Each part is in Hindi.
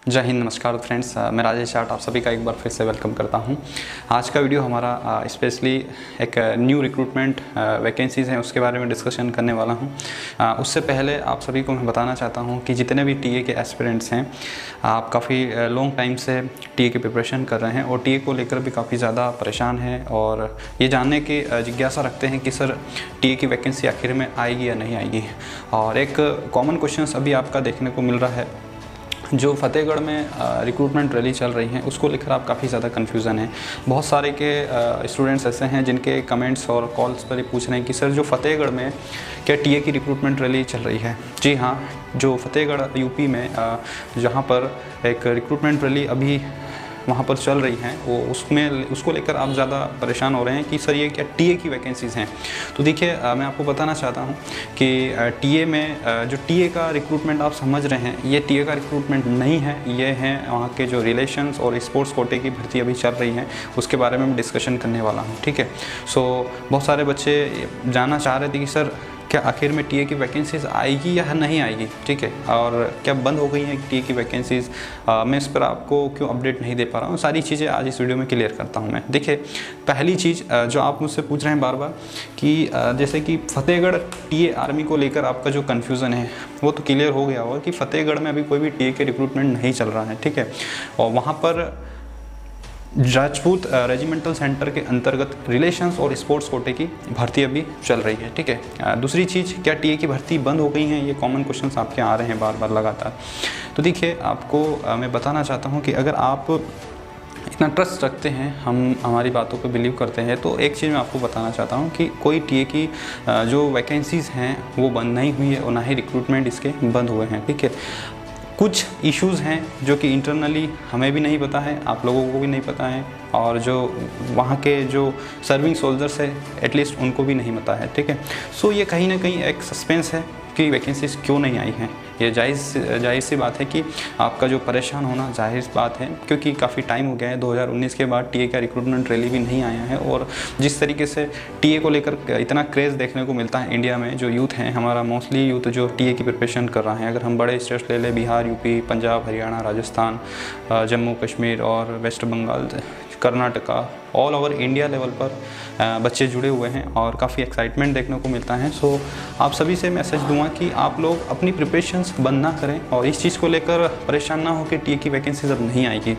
जय हिंद, नमस्कार फ्रेंड्स। मैं राजेश जाट आप सभी का एक बार फिर से वेलकम करता हूं। आज का वीडियो हमारा स्पेशली एक न्यू रिक्रूटमेंट वैकेंसीज़ हैं उसके बारे में डिस्कशन करने वाला हूं। उससे पहले आप सभी को मैं बताना चाहता हूं कि जितने भी टीए के एस्पिरेंट्स हैं, आप काफ़ी लॉन्ग टाइम से टीए की प्रिपरेशन कर रहे हैं और टीए को लेकर भी काफ़ी ज़्यादा परेशान हैं और ये जानने की जिज्ञासा रखते हैं कि सर टीए की वैकेंसी आखिर में आएगी या नहीं आएगी। और एक कॉमन क्वेश्चन अभी आपका देखने को मिल रहा है, जो फतेहगढ़ में रिक्रूटमेंट रैली चल रही है उसको लेकर आप काफ़ी ज़्यादा कन्फ्यूज़न है। बहुत सारे के स्टूडेंट्स ऐसे हैं जिनके कमेंट्स और कॉल्स पर ये पूछ रहे हैं कि सर जो फतेहगढ़ में क्या टीए की रिक्रूटमेंट रैली चल रही है। जी हाँ, जो फतेहगढ़ यूपी में जहाँ पर एक रिक्रूटमेंट रैली अभी वहाँ पर चल रही हैं, वो उसको लेकर आप ज़्यादा परेशान हो रहे हैं कि सर ये क्या टीए की वैकेंसीज़ हैं। तो देखिए, मैं आपको बताना चाहता हूँ कि टीए में जो टीए का रिक्रूटमेंट आप समझ रहे हैं, ये टीए का रिक्रूटमेंट नहीं है। ये हैं वहाँ के जो रिलेशंस और स्पोर्ट्स कोटे की भर्ती अभी चल रही है, उसके बारे में मैं डिस्कशन करने वाला हूँ। ठीक है, सो बहुत सारे बच्चे जानना चाह रहे थे कि सर क्या आखिर में टीए की वैकेंसीज़ आएगी या नहीं आएगी। ठीक है, और क्या बंद हो गई हैं टीए की वैकेंसीज़। मैं इस पर आपको क्यों अपडेट नहीं दे पा रहा हूँ, सारी चीज़ें आज इस वीडियो में क्लियर करता हूँ मैं। देखिए, पहली चीज़ जो आप मुझसे पूछ रहे हैं बार बार कि जैसे कि फतेहगढ़ टीए आर्मी को लेकर आपका जो कन्फ्यूज़न है वो तो क्लियर हो गया होगा कि फतेहगढ़ में अभी कोई भी टीए के रिक्रूटमेंट नहीं चल रहा है। ठीक है, और वहाँ पर राजपूत रेजिमेंटल सेंटर के अंतर्गत रिलेशंस और स्पोर्ट्स कोटे की भर्ती अभी चल रही है। ठीक है, दूसरी चीज़, क्या टीए की भर्ती बंद हो गई है, ये कॉमन क्वेश्चंस आपके आ रहे हैं बार बार लगातार। तो देखिए, आपको मैं बताना चाहता हूँ कि अगर आप इतना ट्रस्ट रखते हैं, हम हमारी बातों को बिलीव करते हैं, तो एक चीज़ मैं आपको बताना चाहता हूँ कि कोई टीए की जो वैकेंसीज़ हैं वो बंद नहीं हुई है और ना ही रिक्रूटमेंट इसके बंद हुए हैं। ठीक है, कुछ इश्यूज़ हैं जो कि इंटरनली हमें भी नहीं पता है, आप लोगों को भी नहीं पता है, और जो वहाँ के जो सर्विंग सोल्जर्स है एटलीस्ट उनको भी नहीं पता है। ठीक है, सो ये कहीं ना कहीं एक सस्पेंस है कि वैकेंसीज क्यों नहीं आई हैं। ये जाहिर सी बात है कि आपका जो परेशान होना जाहिर बात है, क्योंकि काफ़ी टाइम हो गया है। 2019 के बाद टीए का रिक्रूटमेंट रैली भी नहीं आया है और जिस तरीके से टीए को लेकर इतना क्रेज़ देखने को मिलता है इंडिया में, जो यूथ है हमारा, मोस्टली यूथ जो टीए की प्रिपरेशन कर रहा है, अगर हम बड़े स्टेट्स ले लें, बिहार, यूपी, पंजाब, हरियाणा, राजस्थान, जम्मू कश्मीर और West Bengal, Karnataka, all over India level पर बच्चे जुड़े हुए हैं और काफ़ी एक्साइटमेंट देखने को मिलता है। सो आप सभी से मैसेज दूंगा कि आप लोग अपनी प्रिपरेशंस बंद ना करें और इस चीज़ को लेकर परेशान ना हो कि टीए की वैकेंसीज अब नहीं आएगी।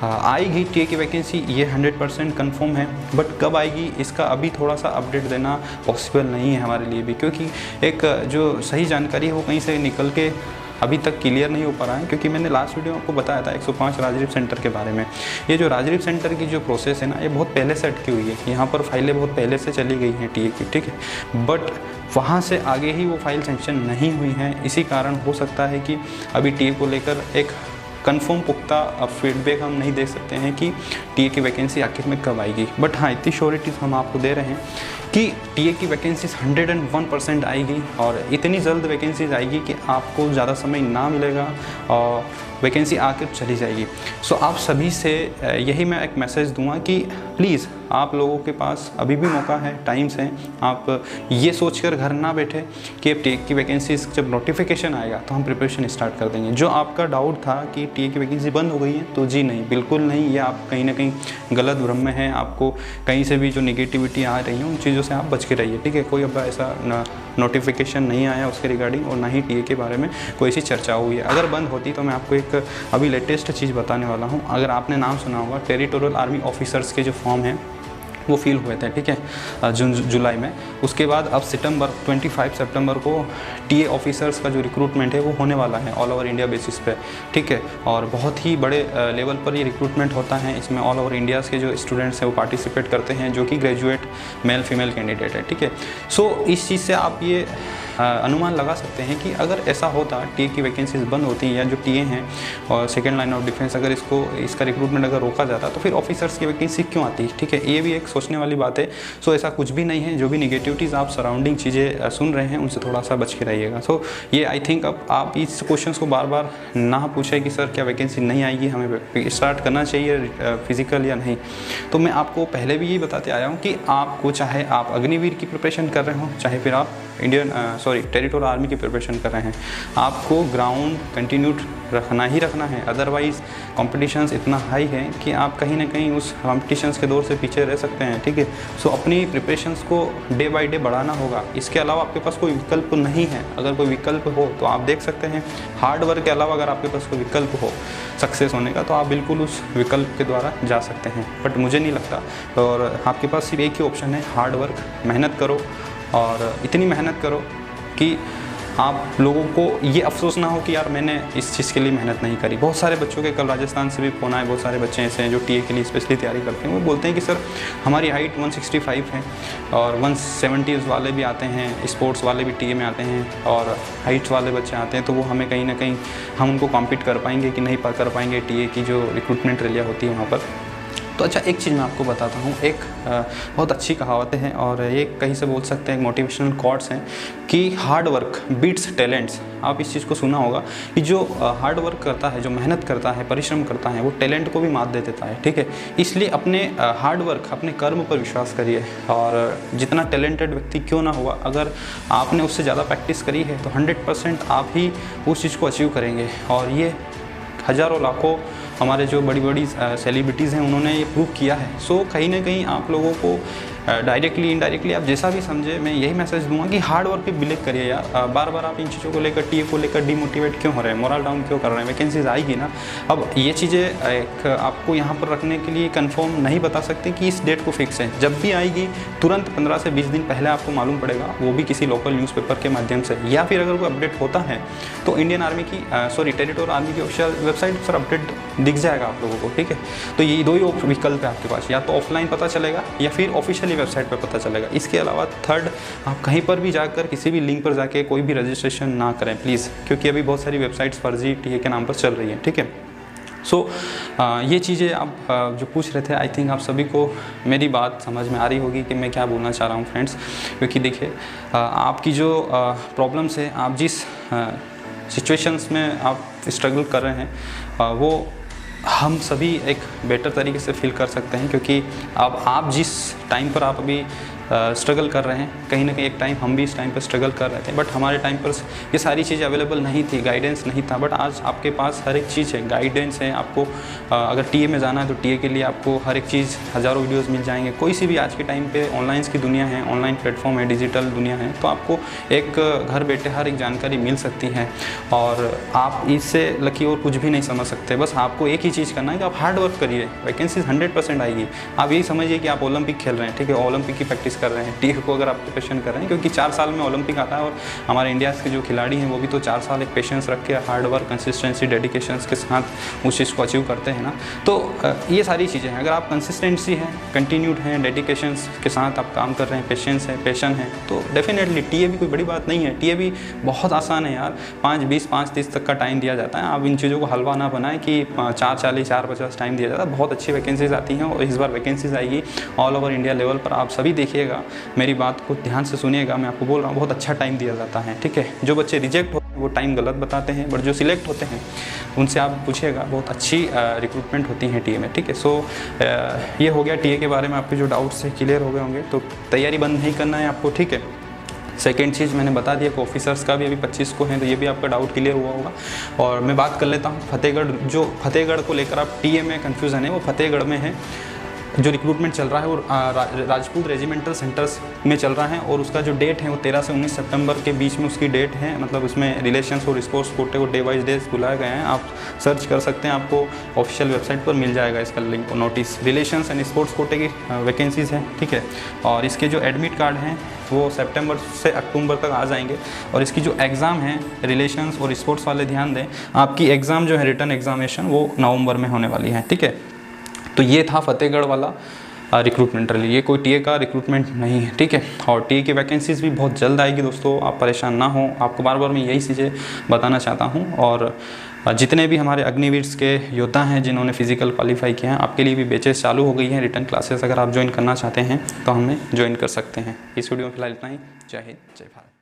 आएगी टीए की वैकेंसी, ये 100% कन्फर्म है, बट कब आएगी इसका अभी थोड़ा सा अपडेट देना पॉसिबल नहीं है हमारे लिए भी, क्योंकि एक जो सही जानकारी है वो कहीं से निकल के अभी तक क्लियर नहीं हो पा रहा है। क्योंकि मैंने लास्ट वीडियो में आपको बताया था 105 राजरीप सेंटर के बारे में। ये जो राजरीप सेंटर की जो प्रोसेस है ना, ये बहुत पहले से अटकी हुई है। यहाँ पर फाइलें बहुत पहले से चली गई हैं टीए की। ठीक है, बट वहाँ से आगे ही वो फाइल सेंक्शन नहीं हुई है। इसी कारण हो सकता है कि अभी टीए को लेकर एक कंफर्म पुख्ता फीडबैक हम नहीं दे सकते हैं कि टीए की वैकेंसी आखिर में कब आएगी। बट हाँ, इतनी श्योरिटीज़ हम आपको दे रहे हैं कि टीए की वैकेंसीज 101% आएगी और इतनी जल्द वैकेंसीज आएगी कि आपको ज़्यादा समय ना मिलेगा और वैकेंसी आकर चली जाएगी। सो आप सभी से यही मैं एक मैसेज दूंगा कि प्लीज़ आप लोगों के पास अभी भी मौका है, टाइम्स है। आप ये सोचकर घर ना बैठे कि अब टीए की वैकेंसीज जब नोटिफिकेशन आएगा तो हम प्रिपरेशन स्टार्ट कर देंगे। जो आपका डाउट था कि टीए की वैकेंसी बंद हो गई है, तो जी नहीं, बिल्कुल नहीं। ये आप कहीं ना कहीं गलत भ्रम में हैं। आपको कहीं से भी जो निगेटिविटी आ रही है उन चीज़ों से आप बच के रहिए। ठीक है, कोई अब ऐसा नोटिफिकेशन नहीं आया उसके रिगार्डिंग और ना ही टीए के बारे में कोई ऐसी चर्चा हुई है। अगर बंद होती तो मैं आपको एक अभी लेटेस्ट चीज़ बताने वाला हूँ। अगर आपने नाम सुना होगा, टेरिटोरियल आर्मी ऑफिसर्स के जो फॉर्म हैं वो फिल हुए थे। ठीक है, जुलाई में। उसके बाद अब 25 सितंबर को टीए ऑफिसर्स का जो रिक्रूटमेंट है वो होने वाला है ऑल ओवर इंडिया बेसिस पे। ठीक है, और बहुत ही बड़े लेवल पर ये रिक्रूटमेंट होता है। इसमें ऑल ओवर इंडिया के जो स्टूडेंट्स हैं वो पार्टिसिपेट करते हैं, जो कि ग्रेजुएट मेल फीमेल कैंडिडेट है। ठीक है, सो इस चीज़ से आप ये अनुमान लगा सकते हैं कि अगर ऐसा होता, टीए की वैकेंसीज बंद होती या जो टीए हैं और सेकेंड लाइन ऑफ डिफेंस, अगर इसका रिक्रूटमेंट अगर रोका जाता तो फिर ऑफिसर्स की वैकेंसी क्यों आती। ठीक है, ये भी एक सोचने वाली बात है। सो ऐसा कुछ भी नहीं है। जो भी निगेटिविटीज़ आप सराउंडिंग चीज़ें सुन रहे हैं उनसे थोड़ा सा बच के रहिएगा। सो ये आई थिंक अब आप इस क्वेश्चन को बार बार ना पूछें कि सर क्या वैकेंसी नहीं आएगी, हमें स्टार्ट करना चाहिए फिजिकल या नहीं। तो मैं आपको पहले भी यही बताते आया हूँ कि आपको, चाहे आप अग्निवीर की प्रिपरेशन कर रहे हो, चाहे फिर आप टेरिटोरियल आर्मी की प्रिपरेशन कर रहे हैं, आपको ग्राउंड कंटिन्यूड रखना ही रखना है, अदरवाइज़ कॉम्पिटिशन्स इतना हाई है कि आप कहीं ना कहीं उस कॉम्पिटिशन्स के दौर से पीछे रह सकते हैं, ठीक है। सो अपनी प्रिपरेशंस को डे बाय डे बढ़ाना होगा। इसके अलावा आपके पास कोई विकल्प नहीं है। अगर कोई विकल्प हो तो आप देख सकते हैं, हार्ड वर्क के अलावा अगर आपके पास कोई विकल्प हो सक्सेस होने का, तो आप बिल्कुल उस विकल्प के द्वारा जा सकते हैं। बट मुझे नहीं लगता, और आपके पास सिर्फ एक ही ऑप्शन है, हार्ड वर्क, मेहनत करो, और इतनी मेहनत करो कि आप लोगों को ये अफसोस ना हो कि यार मैंने इस चीज़ के लिए मेहनत नहीं करी। बहुत सारे बच्चों के, कल राजस्थान से भी फ़ोन आए, बहुत सारे बच्चे ऐसे हैं जो टीए के लिए स्पेशली तैयारी करते हैं। वो बोलते हैं कि सर हमारी हाइट 165 है, और 170 वाले भी आते हैं, स्पोर्ट्स वाले भी टीए में आते हैं, और हाइट्स वाले बच्चे आते हैं, तो वो हमें कहीं ना कहीं हम उनको कॉम्पीट कर पाएंगे कि नहीं कर पाएंगे टीए की जो रिक्रूटमेंट रैलियाँ होती है वहाँ पर। तो अच्छा, एक चीज़ मैं आपको बताता हूँ, एक बहुत अच्छी कहावतें हैं, और ये कहीं से बोल सकते हैं मोटिवेशनल कोट्स हैं कि हार्ड वर्क बीट्स टैलेंट्स। आप इस चीज़ को सुना होगा कि जो हार्ड वर्क करता है, जो मेहनत करता है, परिश्रम करता है, वो टैलेंट को भी मात दे देता है, ठीक है। इसलिए अपने हार्ड वर्क, अपने कर्म पर विश्वास करिए, और जितना टैलेंटेड व्यक्ति क्यों ना हुआ, अगर आपने उससे ज़्यादा प्रैक्टिस करी है तो 100% आप ही उस चीज़ को अचीव करेंगे। और ये हज़ारों लाखों हमारे जो बड़ी बड़ी सेलिब्रिटीज़ हैं, उन्होंने ये प्रूव किया है। सो कहीं ना कहीं आप लोगों को डायरेक्टली इनडायरेक्टली आप जैसा भी समझे, मैं यही मैसेज दूंगा कि हार्ड वर्क पे बिलीव करिए यार। बार बार आप इन चीज़ों को लेकर, टीए को लेकर डिमोटिवेट क्यों हो रहे हैं, मोरल डाउन क्यों कर रहे हैं? वैकेंसीज आएगी ना। अब ये चीज़ें एक आपको यहाँ पर रखने के लिए कंफर्म नहीं बता सकते कि इस डेट को फिक्स है। जब भी आएगी तुरंत 15 से 20 दिन पहले आपको मालूम पड़ेगा, वो भी किसी लोकल न्यूज़पेपर के माध्यम से, या फिर अगर कोई अपडेट होता है तो इंडियन आर्मी की टेरिटोरियल आर्मी की ऑफिशियल वेबसाइट पर अपडेट दिख जाएगा आप लोगों को, ठीक है। तो ये दो ही विकल्प है आपके पास, या तो ऑफलाइन पता चलेगा या फिर ऑफिशियली वेबसाइट पर पता चलेगा। इसके अलावा थर्ड, आप कहीं पर भी जाकर किसी भी लिंक पर जाके कोई भी रजिस्ट्रेशन ना करें प्लीज़, क्योंकि अभी बहुत सारी वेबसाइट्स फर्जी टीए के नाम पर चल रही हैं, ठीक है। सो ये चीज़ें आप जो पूछ रहे थे, आई थिंक आप सभी को मेरी बात समझ में आ रही होगी कि मैं क्या बोलना चाह रहा हूँ फ्रेंड्स। क्योंकि देखिए, आपकी जो प्रॉब्लम्स है, आप जिस सिचुएशंस में आप स्ट्रगल कर रहे हैं, वो हम सभी एक बेटर तरीके से फील कर सकते हैं। क्योंकि अब आप जिस टाइम पर आप अभी स्ट्रगल कर रहे हैं, कहीं ना कहीं एक टाइम हम भी इस टाइम पर स्ट्रगल कर रहे थे, बट हमारे टाइम पर ये सारी चीज़ें अवेलेबल नहीं थी, गाइडेंस नहीं था। बट आज आपके पास हर एक चीज़ है, गाइडेंस है। आपको अगर टीए में जाना है तो टीए के लिए आपको हर एक चीज़, हज़ारों वीडियोस मिल जाएंगे। कोई सी भी आज के टाइम पे ऑनलाइन की दुनिया है, ऑनलाइन प्लेटफॉर्म है, डिजिटल दुनिया है, तो आपको एक घर बैठे हर एक जानकारी मिल सकती है, और आप इससे लकी और कुछ भी नहीं समझ सकते। बस आपको एक ही चीज़ करना है कि आप हार्ड वर्क करिए, वैकेंसीज 100% आएगी। आप यही समझिए कि आप ओलंपिक खेल रहे हैं, ठीक है, ओलंपिक की प्रैक्टिस कर रहे हैं, टीए को अगर आप प्रिपरेशन कर रहे हैं, क्योंकि 4 साल में ओलंपिक आता है, और हमारे इंडिया के जो खिलाड़ी हैं वो भी तो 4 साल एक पेशेंस रख के, हार्ड वर्क, कंसिस्टेंसी, डेडिकेशन के साथ उस चीज़ को अचीव करते हैं ना। तो ये सारी चीज़ें हैं, अगर आप कंसिस्टेंसी हैं, कंटिन्यूड हैं, डेडिकेशन के साथ आप काम कर रहे हैं, पेशेंस है, पैशन है, तो डेफिनेटली टीए भी कोई बड़ी बात नहीं है। टीए भी बहुत आसान है यार, 5-20, 5-30 तक का टाइम दिया जाता है। आप इन चीज़ों को हलवा ना बनाएं कि 4:40, 4:50 टाइम दिया जाता है। बहुत अच्छी वैकेंसीज आती हैं, और इस बार वैकेंसीज आएगी ऑल ओवर इंडिया लेवल पर। आप सभी देखिएगा, मेरी बात को ध्यान से सुनिएगा, मैं आपको बोल रहा हूँ, बहुत अच्छा टाइम दिया जाता है, ठीक है। जो बच्चे रिजेक्ट होते हैं वो टाइम गलत बताते हैं, बट जो सिलेक्ट होते हैं उनसे आप पूछिएगा, बहुत अच्छी रिक्रूटमेंट होती है टीए में, ठीक है। सो ये हो गया टीए के बारे में, आपके जो डाउट्स है क्लियर हो गए होंगे। तो तैयारी बंद नहीं करना है आपको, ठीक है। सेकेंड चीज़ मैंने बता दिया कि ऑफिसर्स का भी अभी 25 को हैं, तो ये भी आपका डाउट क्लियर हुआ होगा। और मैं बात कर लेता हूँ फतेहगढ़, जो फतेहगढ़ को लेकर आप टीए में कन्फ्यूज़न है, वो फतेहगढ़ में है। जो रिक्रूटमेंट चल रहा है वो राजपूत रेजिमेंटल सेंटर्स में चल रहा है, और उसका जो डेट है वो 13 से 19 सितंबर के बीच में उसकी डेट है। मतलब उसमें रिलेशंस और स्पोर्ट्स कोटे को डे वाइज डेज बुलाए गए हैं। आप सर्च कर सकते हैं, आपको ऑफिशियल वेबसाइट पर मिल जाएगा इसका लिंक और नोटिस। रिलेशंस एंड स्पोर्ट्स कोटे की वैकेंसीज़ हैं, ठीक है। और इसके जो एडमिट कार्ड हैं वो सितंबर से अक्टूबर तक आ जाएंगे। और इसकी जो एग्ज़ाम है रिलेशंस और स्पोर्ट्स वाले ध्यान दें, आपकी एग्ज़ाम जो है रिटर्न एग्जामिनेशन वो नवंबर में होने वाली है, ठीक है। तो ये था फतेहगढ़ वाला रिक्रूटमेंट रैली, ये कोई टीए का रिक्रूटमेंट नहीं है, ठीक है। और टीए की वैकेंसीज़ भी बहुत जल्द आएगी दोस्तों, आप परेशान ना हो। आपको बार बार मैं यही चीज़ें बताना चाहता हूँ। और जितने भी हमारे अग्निवीर के योद्धा हैं जिन्होंने फिजिकल क्वालिफाई किया है, आपके लिए भी बैचेस चालू हो गई हैं, रिटर्न क्लासेस अगर आप ज्वाइन करना चाहते हैं तो हमें ज्वाइन कर सकते हैं। इस वीडियो में फिलहाल इतना ही। जय हिंद, जय भारत।